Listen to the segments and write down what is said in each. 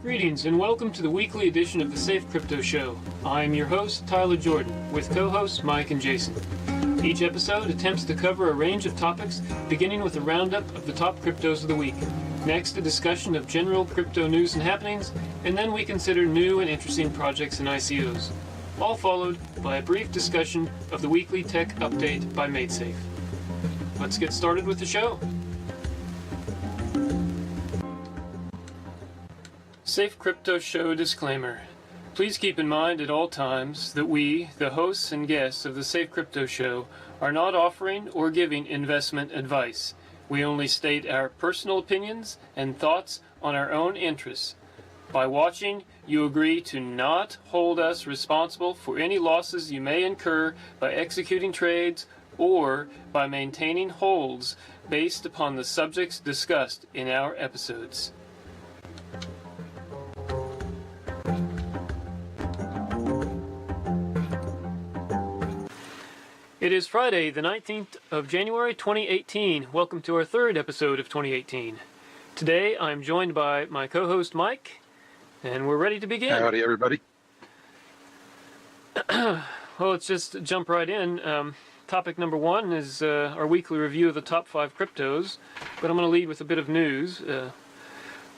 Greetings and welcome to the weekly edition of the Safe Crypto Show. I am your host, Tyler Jordan, with co-hosts Mike and Jason. Each episode attempts to cover a range of topics, beginning with a roundup of the top cryptos of the week. Next, a discussion of general crypto news and happenings, and then we consider new and interesting projects and ICOs. All followed by a brief discussion of the weekly tech update by MadeSafe. Let's get started with the show. Safe Crypto Show disclaimer. Please keep in mind at all times that we, the hosts and guests of the Safe Crypto Show, are not offering or giving investment advice. We only state our personal opinions and thoughts on our own interests. By watching, you agree to not hold us responsible for any losses you may incur by executing trades or by maintaining holds based upon the subjects discussed in our episodes. It is Friday, the 19th of January, 2018. Welcome to our third episode of 2018. Today, I'm joined by my co-host, Mike, and we're ready to begin. Howdy, everybody. Well, let's just jump right in. Topic number one is our weekly review of the top 5 cryptos, but I'm going to lead with a bit of news.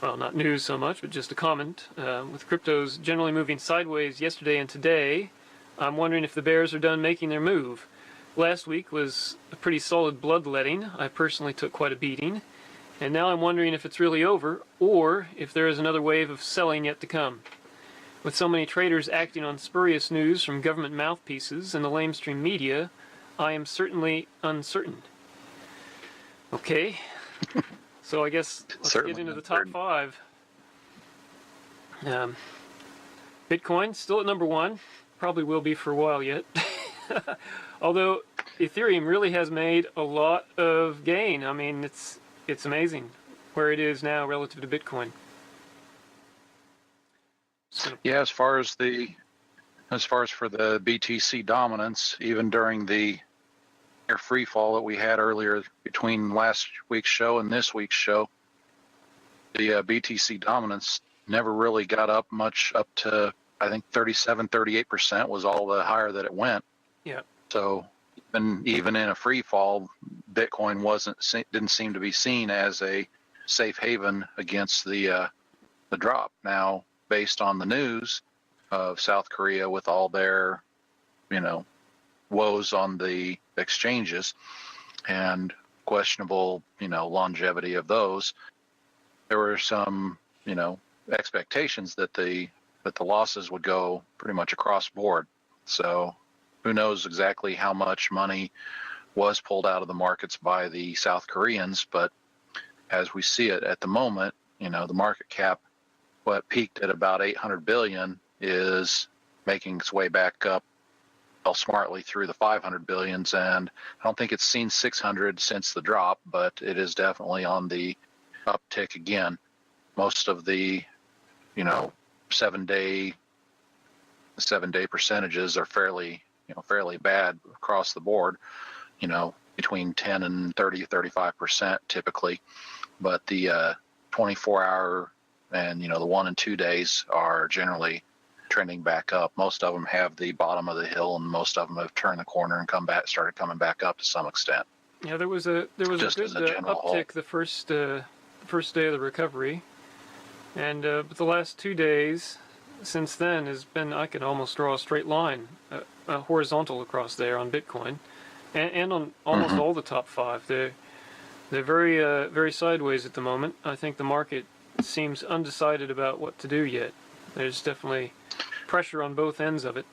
Well, not news so much, but just a comment. With cryptos generally moving sideways yesterday and today, I'm wondering if the bears are done making their move. Last week was a pretty solid bloodletting. I personally took quite a beating. And now I'm wondering if it's really over, or if there is another wave of selling yet to come. With so many traders acting on spurious news from government mouthpieces and the lamestream media, I am certainly uncertain. Okay, so I guess let's get into the top 5. Bitcoin, still at number 1. Probably will be for a while yet. Although Ethereum really has made a lot of gain. I mean, it's amazing where it is now relative to Bitcoin. Yeah, as far as for the BTC dominance, even during the near free fall that we had earlier between last week's show and this week's show, the BTC dominance never really got up much, up to I think 38% was all the higher that it went. Yeah. So even in a free fall, Bitcoin didn't seem to be seen as a safe haven against the drop. Now, based on the news of South Korea with all their, woes on the exchanges and questionable, longevity of those, there were some, expectations that the losses would go pretty much across board. So who knows exactly how much money was pulled out of the markets by the South Koreans, but as we see it at the moment, the market cap, what peaked at about 800 billion, is making its way back up smartly through the 500 billions, and I don't think it's seen 600 since the drop, but it is definitely on the uptick again. Most of the, 7-day percentages are fairly bad across the board, between 10 and 35% typically, but the 24-hour and the 1 and 2 days are generally trending back up. Most of them have the bottom of the hill, and most of them have turned the corner and started coming back up to some extent. Yeah, there was a good uptick the first day of the recovery, and but the last 2 days since then has been, I could almost draw a straight line, horizontal across there on Bitcoin, and on almost all the top 5. They're very very sideways at the moment. I think the market seems undecided about what to do yet. There's definitely pressure on both ends of it.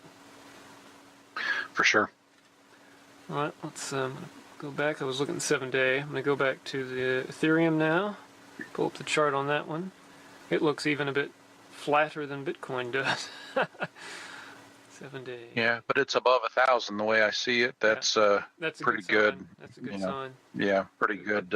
For sure. All right, let's go back. I was looking at the 7-day. I'm going to go back to the Ethereum now. Pull up the chart on that one. It looks even a bit flatter than Bitcoin does. 7-day. Yeah, but it's above 1,000 the way I see it. That's pretty good. That's a good sign. Yeah, pretty good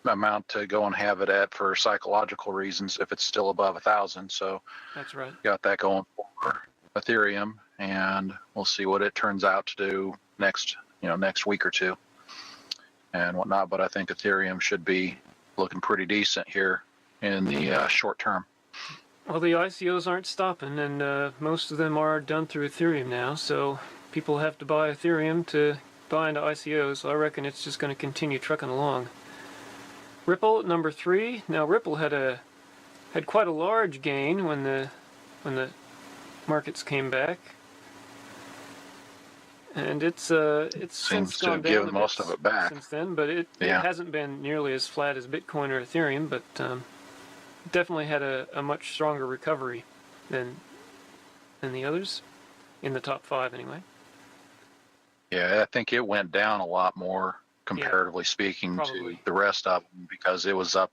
amount to go and have it at for psychological reasons if it's still above 1,000. So that's right. Got that going for Ethereum, and we'll see what it turns out to do next week or two and whatnot. But I think Ethereum should be looking pretty decent here in the short term. Well, the ICOs aren't stopping, and most of them are done through Ethereum now, so people have to buy Ethereum to buy into ICOs, so I reckon it's just going to continue trucking along. Ripple at number 3. Now, Ripple had quite a large gain when the markets came back, and it's since Seems to gone have down given a most bit of it back. since then, but it hasn't been nearly as flat as Bitcoin or Ethereum, but definitely had a much stronger recovery than the others, in the top 5 anyway. Yeah, I think it went down a lot more, comparatively speaking, probably. to the rest of them, because it was up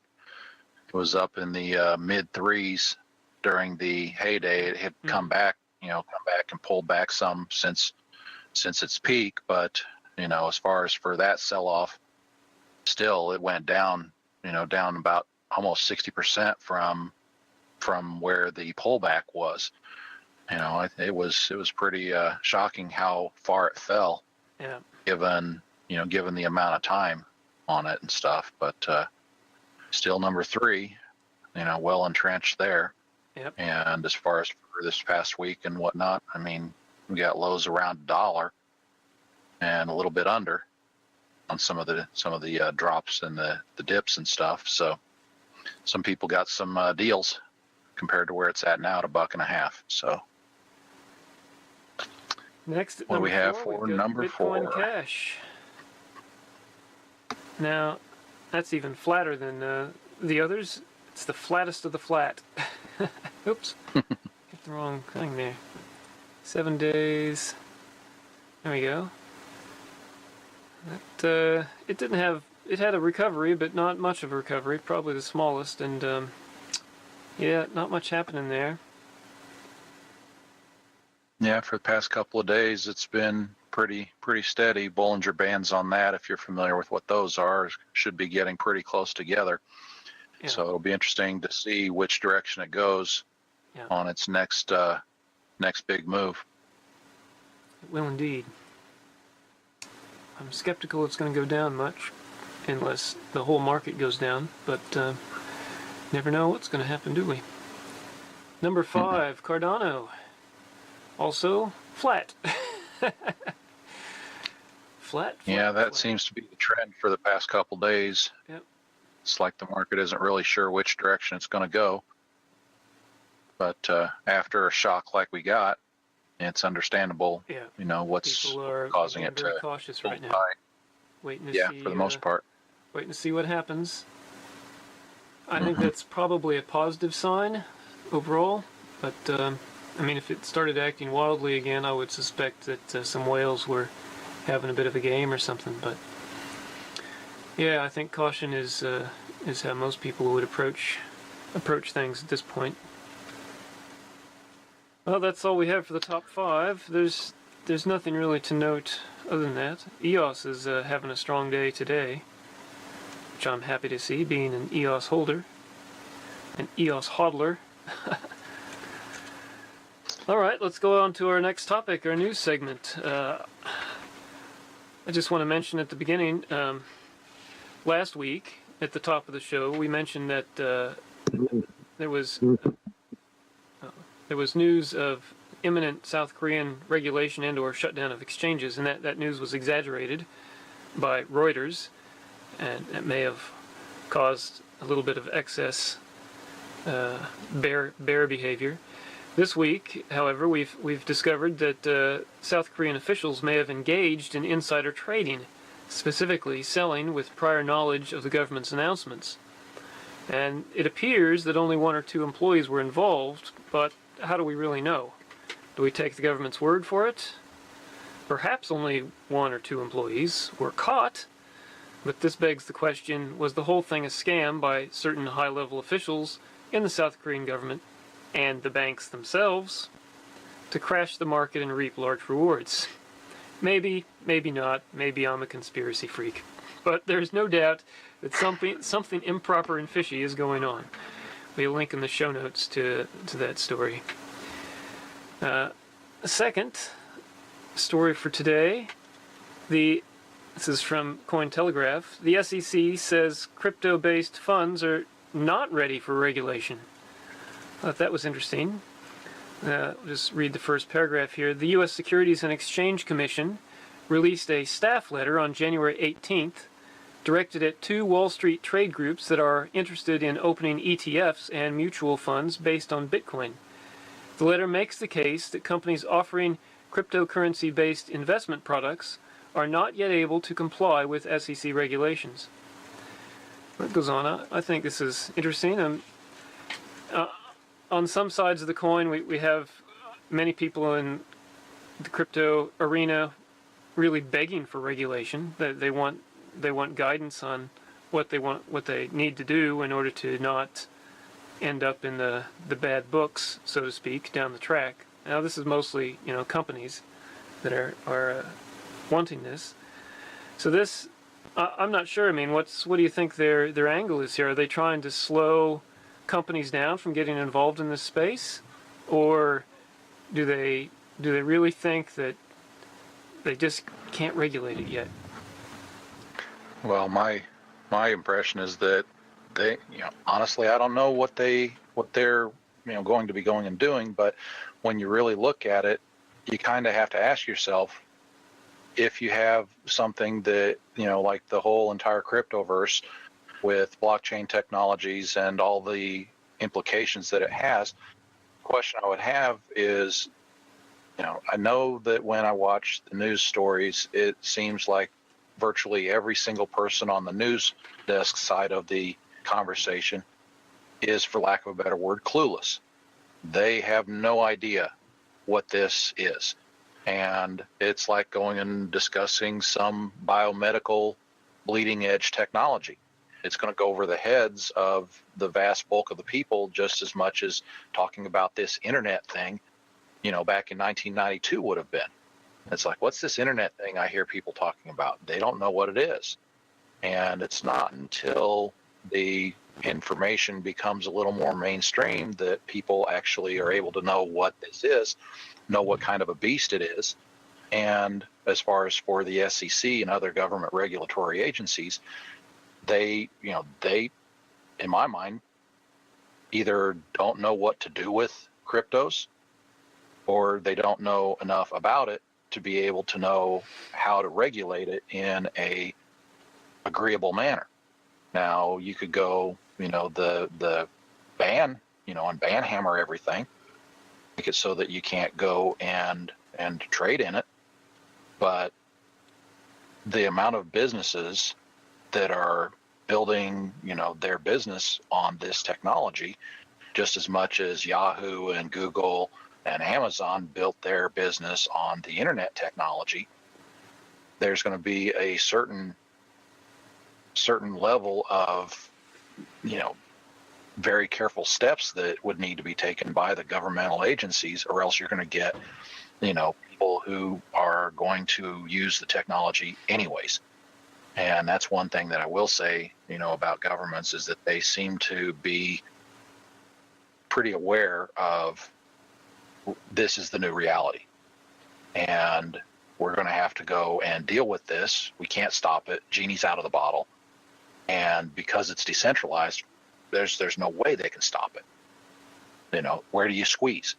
in the mid 3s during the heyday. It had come back and pulled back some since its peak, but as far as for that sell off, still it went down, down about almost 60% from where the pullback was. It was pretty shocking how far it fell. Yeah. Given the amount of time on it and stuff, but still number 3, well entrenched there. Yep. And as far as for this past week and whatnot, I mean, we got lows around $1 and a little bit under on some of the drops and the dips and stuff. So some people got some deals compared to where it's at now at $1.50. So next, what do we have 4, for we've got number Bitcoin 4? Cash. Now, that's even flatter than the others. It's the flattest of the flat. Oops, get the wrong thing there. 7 days. There we go. It didn't have. It had a recovery, but not much of a recovery. Probably the smallest, and yeah, not much happening there. Yeah, for the past couple of days, it's been pretty steady. Bollinger Bands on that, if you're familiar with what those are, should be getting pretty close together. Yeah. So it'll be interesting to see which direction it goes on its next big move. It will indeed. I'm skeptical it's going to go down much, unless the whole market goes down, but never know what's going to happen, do we? Number 5, Cardano. Also flat. flat. Yeah, that flat. Seems to be the trend for the past couple days. Yep. It's like the market isn't really sure which direction it's going to go. But after a shock like we got, it's understandable. Yeah. What's causing it to cautious right now. Waiting to see. For the most part. Waiting to see what happens. I think that's probably a positive sign overall, but I mean, if it started acting wildly again, I would suspect that some whales were having a bit of a game or something. But yeah, I think caution is how most people would approach things at this point. Well, that's all we have for the top 5. There's nothing really to note other than that. EOS is having a strong day today, which I'm happy to see, being an EOS holder, an EOS hodler. All right, let's go on to our next topic, our news segment. I just want to mention at the beginning, last week at the top of the show, we mentioned that there was news of imminent South Korean regulation and or shutdown of exchanges, and that news was exaggerated by Reuters, and it may have caused a little bit of excess bear behavior. This week, however, we've discovered that South Korean officials may have engaged in insider trading, specifically selling with prior knowledge of the government's announcements. And it appears that only 1 or 2 employees were involved, but how do we really know? Do we take the government's word for it? Perhaps only 1 or 2 employees were caught, but this begs the question, was the whole thing a scam by certain high-level officials in the South Korean government and the banks themselves to crash the market and reap large rewards? Maybe, maybe not, maybe I'm a conspiracy freak. But there's no doubt that something improper and fishy is going on. We have a link in the show notes to that story. Second story for today, this is from Cointelegraph. The SEC says crypto-based funds are not ready for regulation. thought that was interesting. Just read the first paragraph here. The U.S. Securities and Exchange Commission released a staff letter on January 18th directed at 2 Wall Street trade groups that are interested in opening ETFs and mutual funds based on Bitcoin. The letter makes the case that companies offering cryptocurrency-based investment products are not yet able to comply with SEC regulations. It goes on. I think this is interesting. On some sides of the coin, we have many people in the crypto arena really begging for regulation. They want guidance on what they need to do in order to not end up in the bad books, so to speak, down the track. Now this is mostly companies that are wanting this. So this, I'm not sure. I mean, what do you think their angle is here? Are they trying to slow companies down from getting involved in this space, or do they really think that they just can't regulate it yet? Well, my impression is that they, honestly, I don't know what they're going to be going and doing, but when you really look at it, you kind of have to ask yourself, if you have something that, like the whole entire cryptoverse with blockchain technologies and all the implications that it has, the question I would have is, I know that when I watch the news stories, it seems like virtually every single person on the news desk side of the conversation is, for lack of a better word, clueless. They have no idea what this is. And it's like going and discussing some biomedical bleeding edge technology. It's going to go over the heads of the vast bulk of the people just as much as talking about this internet thing, back in 1992 would have been. It's like, what's this internet thing I hear people talking about? They don't know what it is. And it's not until the information becomes a little more mainstream that people actually are able to know what this is, know what kind of a beast it is. And as far as for the SEC and other government regulatory agencies, they, in my mind, either don't know what to do with cryptos, or they don't know enough about it to be able to know how to regulate it in a agreeable manner. Now, you could go, the ban, and ban hammer everything, make it so that you can't go and trade in it. But the amount of businesses that are building, their business on this technology, just as much as Yahoo and Google and Amazon built their business on the internet technology, there's going to be a certain level of, very careful steps that would need to be taken by the governmental agencies, or else you're going to get, people who are going to use the technology anyways. And that's one thing that I will say, about governments, is that they seem to be pretty aware of this is the new reality. And we're going to have to go and deal with this. We can't stop it. Genie's out of the bottle. And because it's decentralized, there's no way they can stop it. Where do you squeeze?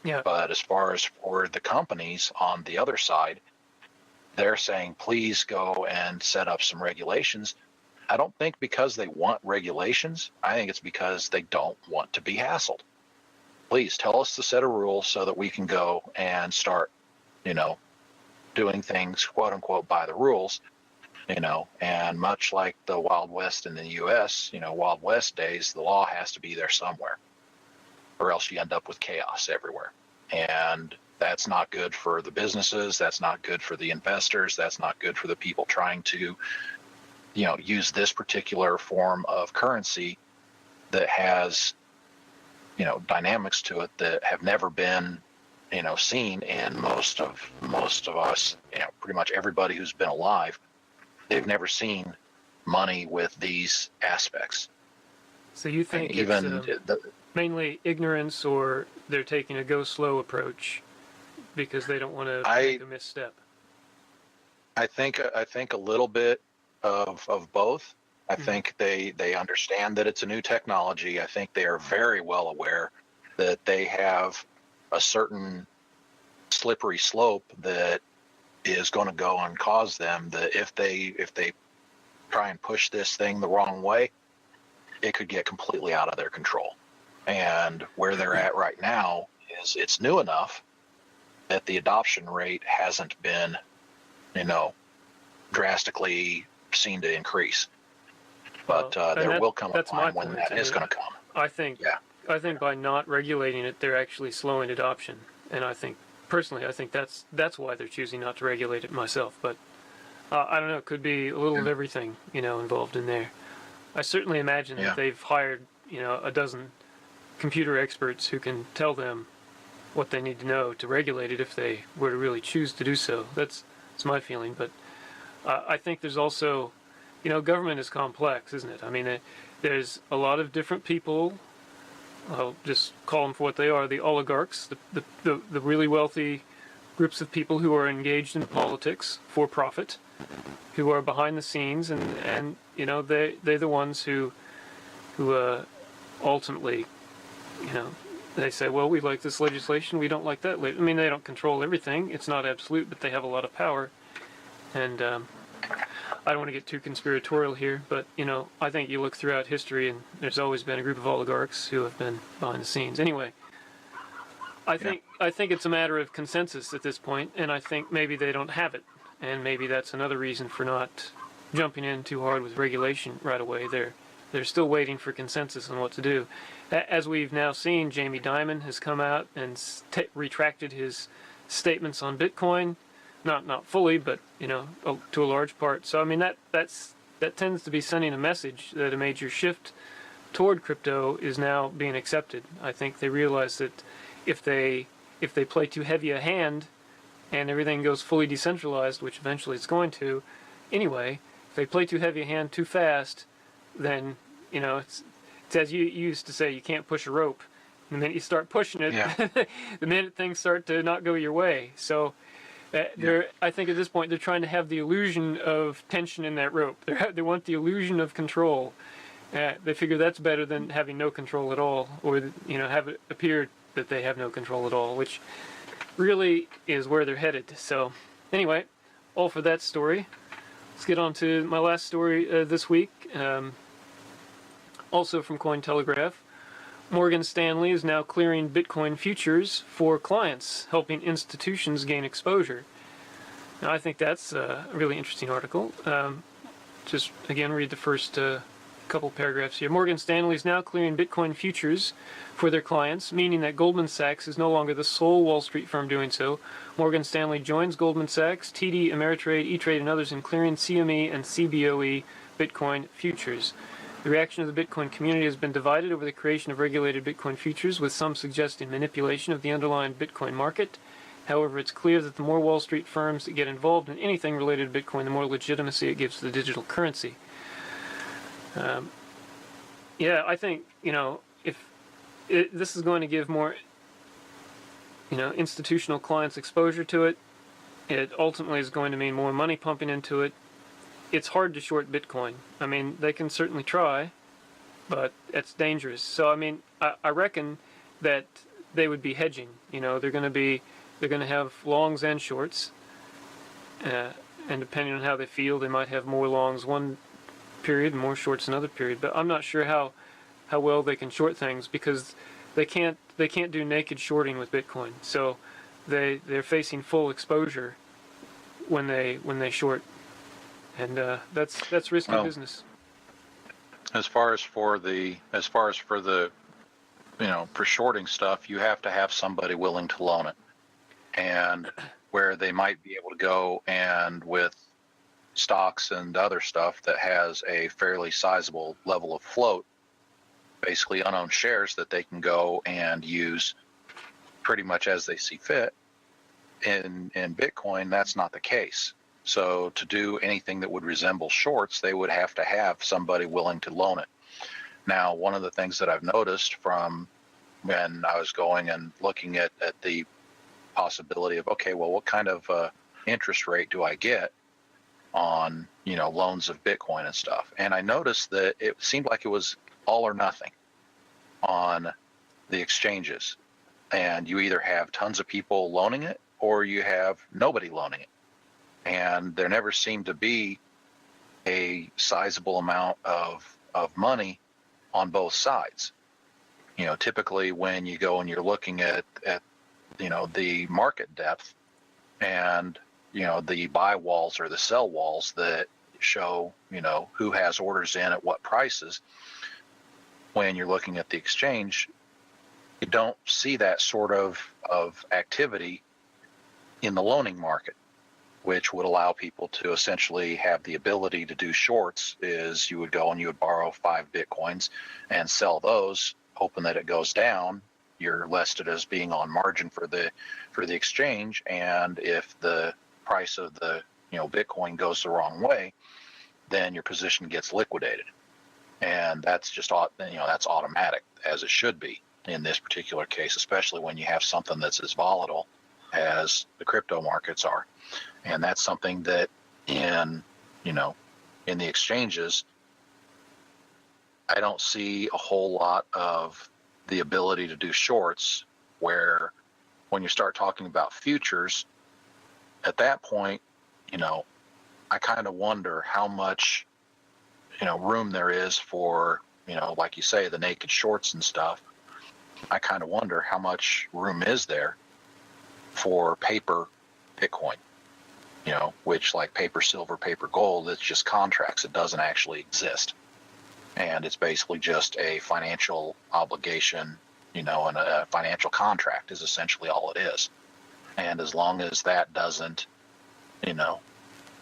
Yeah. But as far as for the companies on the other side, they're saying, please go and set up some regulations. I don't think because they want regulations. I think it's because they don't want to be hassled. Please tell us the set of rules so that we can go and start, doing things, quote unquote, by the rules, and much like the Wild West in the U.S., Wild West days, the law has to be there somewhere, or else you end up with chaos everywhere. And that's not good for the businesses. That's not good for the investors. That's not good for the people trying to, use this particular form of currency that has, dynamics to it that have never been, seen in most of us, pretty much everybody who's been alive. They've never seen money with these aspects. So you think it's mainly ignorance, or they're taking a go slow approach because they don't want to make a misstep? I think a little bit of both. I think they understand that it's a new technology. I think they are very well aware that they have a certain slippery slope that is going to go and cause them that if they try and push this thing the wrong way, it could get completely out of their control. And where they're at right now is it's new enough that the adoption rate hasn't been, drastically seen to increase. But there will come a time when that is going to come. I think by not regulating it, they're actually slowing adoption. And I think that's why they're choosing not to regulate it myself. But I don't know. It could be a little of everything, involved in there. I certainly imagine that they've hired, a dozen computer experts who can tell them what they need to know to regulate it if they were to really choose to do so. That's my feeling. But I think there's also, government is complex, isn't it? I mean, there's a lot of different people. I'll just call them for what they are: the oligarchs, the really wealthy groups of people who are engaged in politics for profit, who are behind the scenes, and they're the ones who ultimately, they say, well, we like this legislation, we don't like that. I mean, they don't control everything. It's not absolute, but they have a lot of power. And I don't want to get too conspiratorial here, but, I think you look throughout history and there's always been a group of oligarchs who have been behind the scenes. Anyway, I think it's a matter of consensus at this point, and I think maybe they don't have it. And maybe that's another reason for not jumping in too hard with regulation right away. They're still waiting for consensus on what to do. As we've now seen, Jamie Dimon has come out and retracted his statements on Bitcoin. Not fully, but to a large part. So I mean that tends to be sending a message that a major shift toward crypto is now being accepted. I think they realize that if they play too heavy a hand and everything goes fully decentralized, which eventually it's going to, anyway, if they play too heavy a hand too fast, then it's as you used to say, you can't push a rope. The minute you start pushing it, the minute things start to not go your way. So. I think at this point they're trying to have the illusion of tension in that rope. They want the illusion of control. They figure that's better than having no control at all, or have it appear that they have no control at all, which really is where they're headed. So, anyway, all for that story. Let's get on to my last story this week. Also from Cointelegraph. Morgan Stanley is now clearing Bitcoin futures for clients, helping institutions gain exposure. Now, I think that's a really interesting article. Just, again, read the first couple paragraphs here. Morgan Stanley is now clearing Bitcoin futures for their clients, meaning that Goldman Sachs is no longer the sole Wall Street firm doing so. Morgan Stanley joins Goldman Sachs, TD, Ameritrade, E-Trade, and others in clearing CME and CBOE Bitcoin futures. The reaction of the Bitcoin community has been divided over the creation of regulated Bitcoin futures, with some suggesting manipulation of the underlying Bitcoin market. However, it's clear that the more Wall Street firms that get involved in anything related to Bitcoin, the more legitimacy it gives to the digital currency. I think, if this is going to give more, institutional clients exposure to it, it ultimately is going to mean more money pumping into it. It's hard to short Bitcoin. I mean, they can certainly try, but it's dangerous. So, I mean, I reckon that they would be hedging. They're going to have longs and shorts, and depending on how they feel, they might have more longs one period and more shorts another period. But I'm not sure how well they can short things, because they can't do naked shorting with Bitcoin. So they're facing full exposure when they short. And that's risky business. As far as for the for shorting stuff, you have to have somebody willing to loan it, and where they might be able to go and with stocks and other stuff that has a fairly sizable level of float, basically unowned shares that they can go and use pretty much as they see fit. In Bitcoin, that's not the case. So to do anything that would resemble shorts, they would have to have somebody willing to loan it. Now, one of the things that I've noticed from when I was going and looking at the possibility of, okay, well, what kind of interest rate do I get on, loans of Bitcoin and stuff? And I noticed that it seemed like it was all or nothing on the exchanges, and you either have tons of people loaning it or you have nobody loaning it. And there never seemed to be a sizable amount of money on both sides. Typically when you go and you're looking at the market depth and, the buy walls or the sell walls that show, who has orders in at what prices, when you're looking at the exchange, you don't see that sort of activity in the loaning market, which would allow people to essentially have the ability to do shorts. Is you would go and you would borrow 5 Bitcoins and sell those, hoping that it goes down. You're listed as being on margin for the exchange, and if the price of the Bitcoin goes the wrong way, then your position gets liquidated, and that's just that's automatic, as it should be in this particular case, especially when you have something that's as volatile as the crypto markets are. And that's something that in the exchanges, I don't see a whole lot of the ability to do shorts, where when you start talking about futures, at that point, I kind of wonder how much, room there is for, like you say, the naked shorts and stuff. I kind of wonder how much room is there for paper Bitcoin, which, like paper silver, paper gold, it's just contracts. It doesn't actually exist. And it's basically just a financial obligation, and a financial contract is essentially all it is. And as long as that doesn't,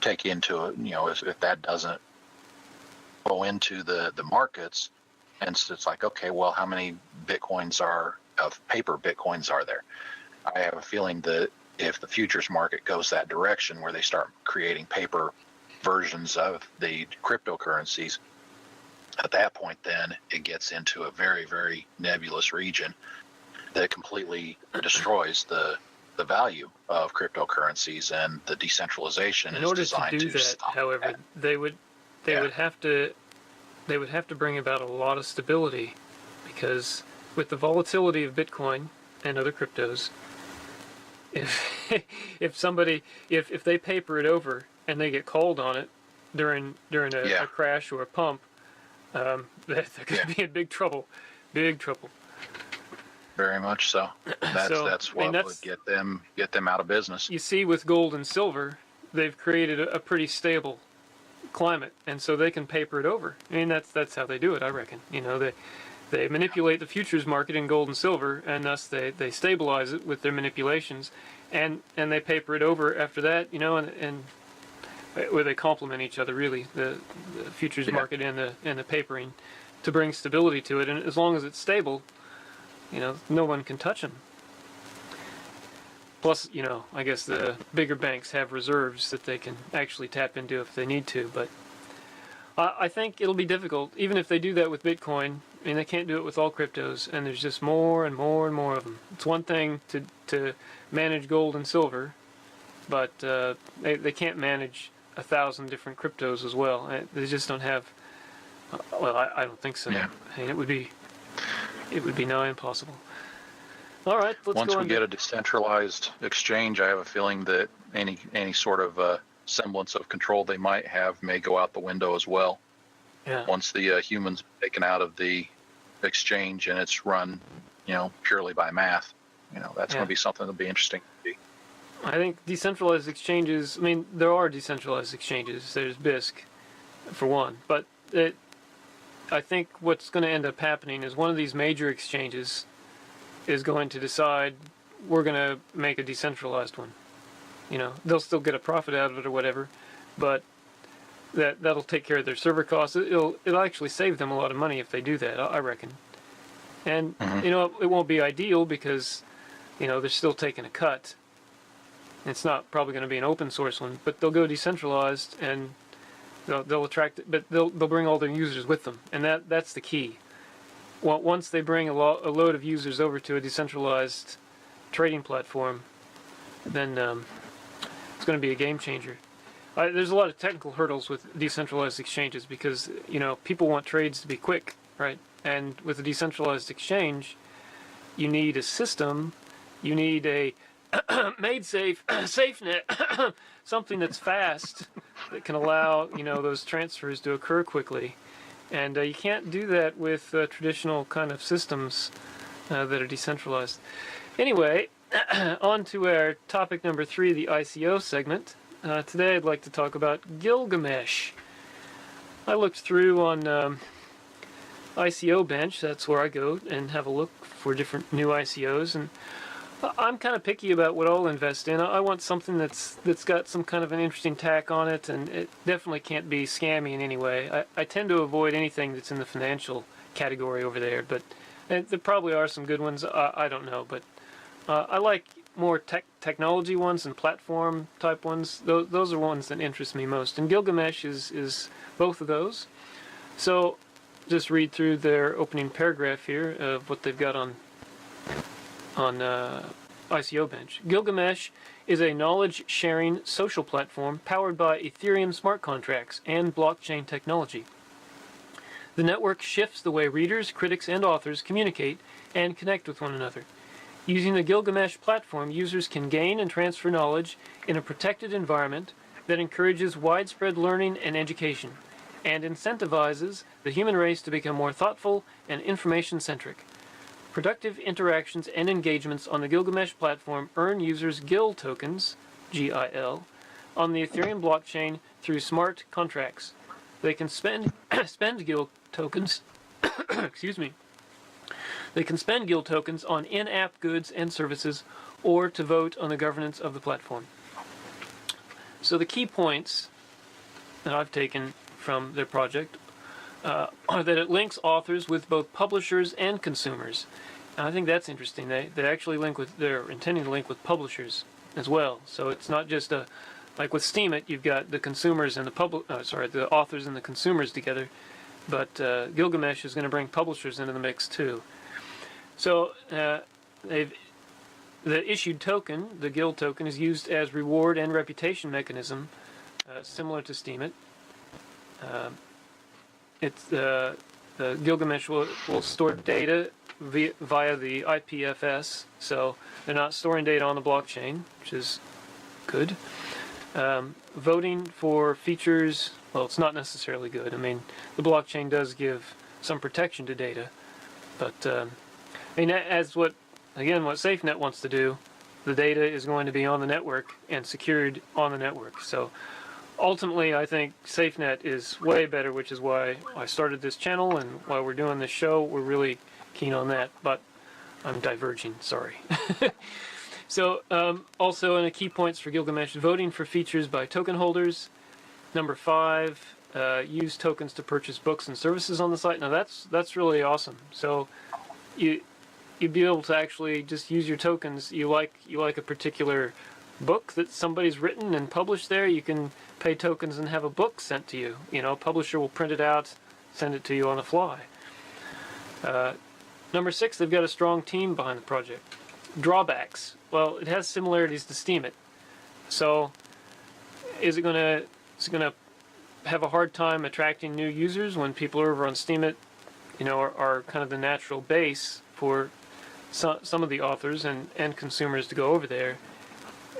take into it, if that doesn't go into the markets, and so it's like, okay, well, how many Bitcoins of paper Bitcoins are there? I have a feeling that if the futures market goes that direction, where they start creating paper versions of the cryptocurrencies, at that point, then it gets into a very, very nebulous region that completely destroys the value of cryptocurrencies, and the decentralization in is order designed to do that, stop however, that. they would have to bring about a lot of stability, because with the volatility of Bitcoin and other cryptos, if they paper it over and they get called on it during a crash or a pump, they're going to be in big trouble. Big trouble. Very much so. That's what would get them out of business. You see, with gold and silver, they've created a pretty stable climate, and so they can paper it over. I mean, that's how they do it, I reckon. They manipulate the futures market in gold and silver, and thus they stabilize it with their manipulations, and they paper it over after that, and where they complement each other, really, the futures market and the papering, to bring stability to it. And as long as it's stable, no one can touch them. Plus, I guess the bigger banks have reserves that they can actually tap into if they need to. But I think it'll be difficult, even if they do that with Bitcoin. I mean, they can't do it with all cryptos, and there's just more and more and more of them. It's one thing to manage gold and silver, but they can't manage 1,000 different cryptos as well. They just don't have. Well, I don't think so. Yeah. I mean, it would be nigh impossible. All right, let's Once go we get a decentralized exchange, I have a feeling that any sort of semblance of control they might have may go out the window as well. Yeah. Once the humans taken out of the exchange and it's run, purely by math, that's going to be something that'll be interesting to see. I think decentralized exchanges. I mean, there are decentralized exchanges. There's BISC, for one, but I think what's going to end up happening is one of these major exchanges is going to decide, we're going to make a decentralized one. They'll still get a profit out of it or whatever, but that'll take care of their server costs. It'll actually save them a lot of money if they do that, I reckon. And it won't be ideal, because they're still taking a cut. It's not probably going to be an open source one, but they'll go decentralized, and they'll attract, but they'll bring all their users with them, and that's the key. Well, once they bring a load of users over to a decentralized trading platform, then it's going to be a game changer. There's a lot of technical hurdles with decentralized exchanges, because people want trades to be quick, right? And with a decentralized exchange, you need a system, you need a made safe, SafeNet, something that's fast, that can allow, those transfers to occur quickly. And you can't do that with traditional kind of systems that are decentralized. Anyway, on to our topic number 3, the ICO segment. Today I'd like to talk about Gilgamesh. I looked through on ICO Bench, that's where I go and have a look for different new ICOs, and I'm kind of picky about what I'll invest in. I want something that's got some kind of an interesting tack on it, and it definitely can't be scammy in any way. I tend to avoid anything that's in the financial category over there, but there probably are some good ones. I don't know, but I like more technology ones and platform type ones. Those are ones that interest me most, and Gilgamesh is both of those. So just read through their opening paragraph here of what they've got on ICO Bench. Gilgamesh is a knowledge-sharing social platform powered by Ethereum smart contracts and blockchain technology. The network shifts the way readers, critics, and authors communicate and connect with one another. Using the Gilgamesh platform, users can gain and transfer knowledge in a protected environment that encourages widespread learning and education, and incentivizes the human race to become more thoughtful and information-centric. Productive interactions and engagements on the Gilgamesh platform earn users GIL Tokens, GIL, on the Ethereum blockchain through smart contracts. They can spend GIL Tokens excuse me. They can spend GIL Tokens on in-app goods and services, or to vote on the governance of the platform. So the key points that I've taken from their project are that it links authors with both publishers and consumers. And I think that's interesting. They actually they're intending to link with publishers as well. So it's not just like with Steemit, you've got the consumers and the authors and the consumers together. But Gilgamesh is going to bring publishers into the mix too. So the issued token, the GIL token, is used as reward and reputation mechanism, similar to Steemit. The Gilgamesh will store data via the IPFS, so they're not storing data on the blockchain, which is good. Voting for features, well, it's not necessarily good. I mean, the blockchain does give some protection to data, but as what SafeNet wants to do, the data is going to be on the network and secured on the network. So ultimately, I think SafeNet is way better, which is why I started this channel and why we're doing this show. We're really keen on that, but I'm diverging, sorry. So also in the key points for Gilgamesh, voting for features by token holders. Number 5, use tokens to purchase books and services on the site. Now that's really awesome. So you'd be able to actually just use your tokens. You like a particular book that somebody's written and published there, you can pay tokens and have a book sent to you. A publisher will print it out, send it to you on the fly. Number 6, they've got a strong team behind the project. Drawbacks. Well, it has similarities to Steemit. So is it going to have a hard time attracting new users when people over on Steemit, are kind of the natural base for some of the authors and consumers to go over there?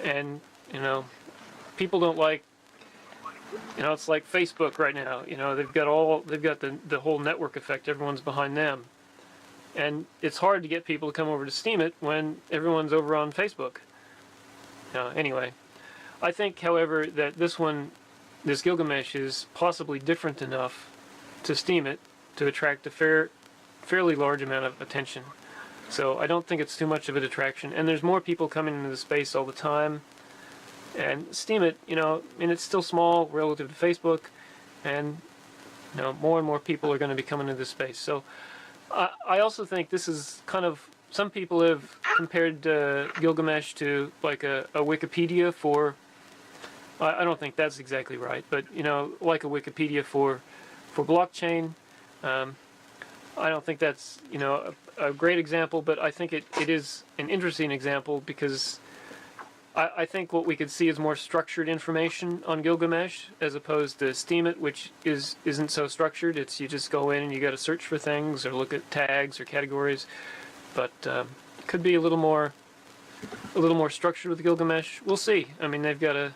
And people don't like, it's like Facebook right now. They've got the whole network effect. Everyone's behind them, and it's hard to get people to come over to Steemit when everyone's over on Facebook. Anyway, I think, however, that this Gilgamesh is possibly different enough to Steemit to attract a fairly large amount of attention. So I don't think it's too much of a detraction, and there's more people coming into the space all the time. And Steemit, it's still small relative to Facebook, and more and more people are going to be coming into this space. So I also think this is kind of, some people have compared Gilgamesh to like a Wikipedia for, I don't think that's exactly right, but like a Wikipedia for blockchain. I don't think that's a great example, but I think it is an interesting example because I think what we could see is more structured information on Gilgamesh as opposed to Steemit, which isn't so structured. It's you just go in and you got to search for things or look at tags or categories. But could be a little more structured with Gilgamesh. We'll see. I mean, they've got a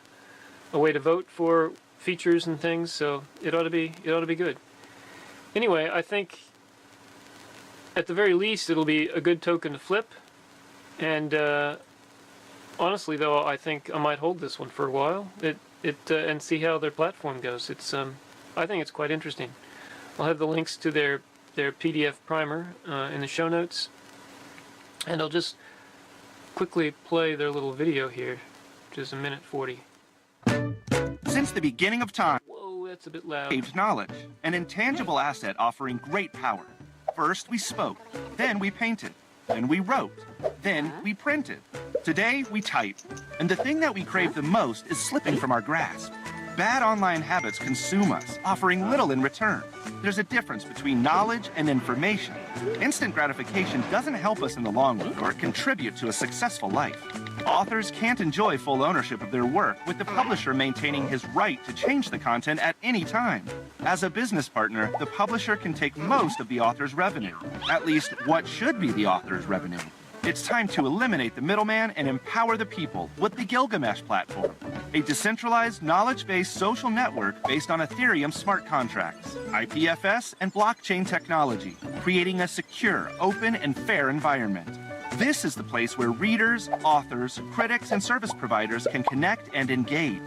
way to vote for features and things, so it ought to be good. Anyway, I think at the very least it'll be a good token to flip, and honestly though, I think I might hold this one for a while and see how their platform goes. It's I think it's quite interesting. I'll have the links to their PDF primer in the show notes, and I'll just quickly play their little video here, which is 1:40. Since the beginning of time, Whoa, that's a bit loud. saved knowledge, an intangible asset offering great power. First we spoke, then we painted, then we wrote, then we printed. Today we type, and the thing that we crave the most is slipping from our grasp. Bad online habits consume us, offering little in return. There's a difference between knowledge and information. Instant gratification doesn't help us in the long run or contribute to a successful life. Authors can't enjoy full ownership of their work with the publisher maintaining his right to change the content at any time. As a business partner, the publisher can take most of the author's revenue, at least what should be the author's revenue. It's time to eliminate the middleman and empower the people with the Gilgamesh platform, a decentralized, knowledge-based social network based on Ethereum smart contracts, IPFS, and blockchain technology, creating a secure, open, and fair environment. This is the place where readers, authors, critics, and service providers can connect and engage,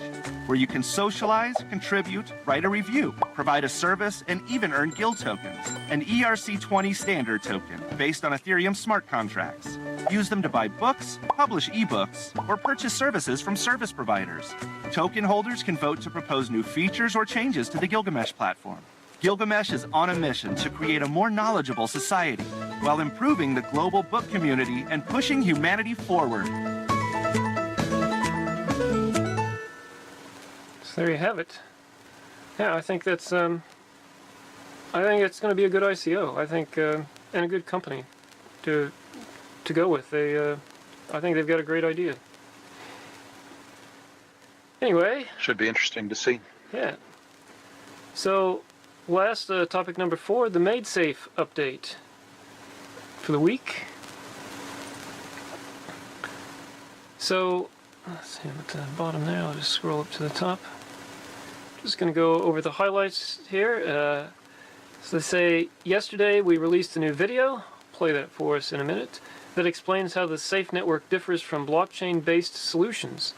where you can socialize, contribute, write a review, provide a service, and even earn GIL tokens, an ERC20 standard token based on Ethereum smart contracts. Use them to buy books, publish ebooks, or purchase services from service providers. Token holders can vote to propose new features or changes to the Gilgamesh platform. Gilgamesh is on a mission to create a more knowledgeable society while improving the global book community and pushing humanity forward. So there you have it. Yeah, I think that's I think it's going to be a good ICO. I think and a good company to go with. I think they've got a great idea. Anyway, Should be interesting to see. yeah. So last topic number 4, the MadeSafe update for the week. So let's see at the bottom there. I'll just scroll up to the top. Just going to go over the highlights here. So they say yesterday we released a new video. I'll play that for us in a minute. That explains how the Safe Network differs from blockchain-based solutions.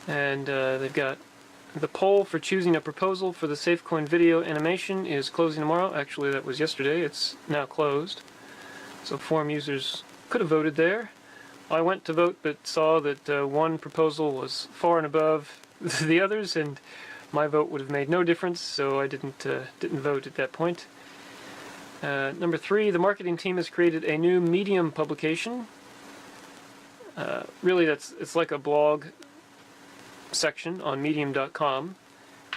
And they've got the poll for choosing a proposal for the SafeCoin video animation is closing tomorrow. Actually, that was yesterday. It's now closed. So forum users could have voted there. I went to vote but saw that one proposal was far and above the others, and my vote would have made no difference, so I didn't vote at that point. Number 3, the marketing team has created a new Medium publication. Really, it's like a blog section on medium.com.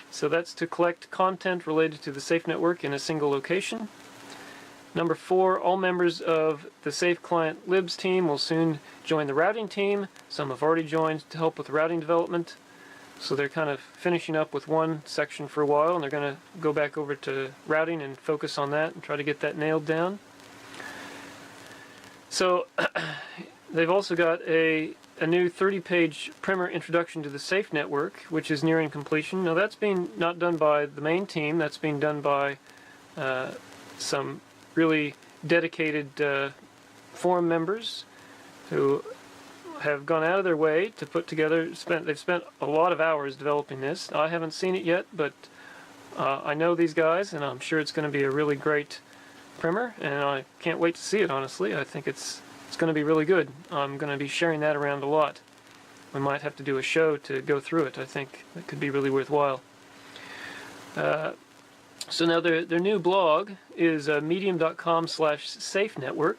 So that's to collect content related to the Safe Network in a single location. Number 4, all members of the Safe Client Libs team will soon join the routing team. Some have already joined to help with routing development. So they're kind of finishing up with one section for a while, and they're going to go back over to routing and focus on that and try to get that nailed down. So they've also got a new 30-page primer introduction to the Safe Network, which is nearing completion. Now that's being not done by the main team, that's being done by some really dedicated forum members who have gone out of their way to put together, they've spent a lot of hours developing this. I haven't seen it yet, but I know these guys, and I'm sure it's going to be a really great primer, and I can't wait to see it, honestly. I think it's going to be really good. I'm going to be sharing that around a lot. We might have to do a show to go through it. I think it could be really worthwhile. So now their new blog is medium.com/SafeNetwork.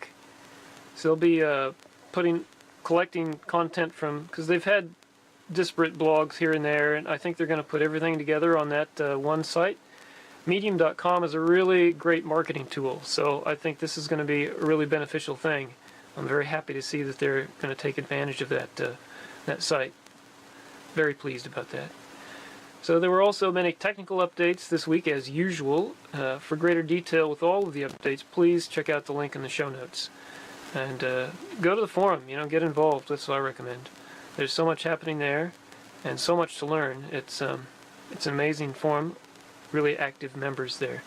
So they'll be collecting content from, because they've had disparate blogs here and there, and I think they're going to put everything together on that one site. Medium.com is a really great marketing tool, so I think this is going to be a really beneficial thing. I'm very happy to see that they're going to take advantage of that site. Very pleased about that. So there were also many technical updates this week as usual. For greater detail with all of the updates, please check out the link in the show notes. And go to the forum, get involved. That's what I recommend. There's so much happening there and so much to learn. It's an amazing forum, really active members there.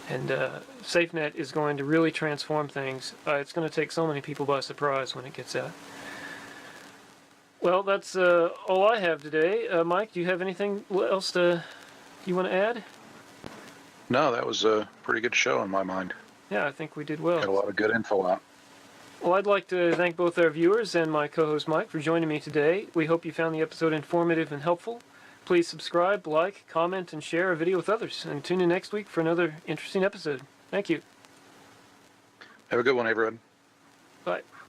And SafeNet is going to really transform things. It's going to take so many people by surprise when it gets out. Well, that's all I have today. Mike, do you have anything else you want to add? No, that was a pretty good show in my mind. Yeah, I think we did well. Got a lot of good info out. Well, I'd like to thank both our viewers and my co-host Mike for joining me today. We hope you found the episode informative and helpful. Please subscribe, like, comment, and share our video with others. And tune in next week for another interesting episode. Thank you. Have a good one, everyone. Bye.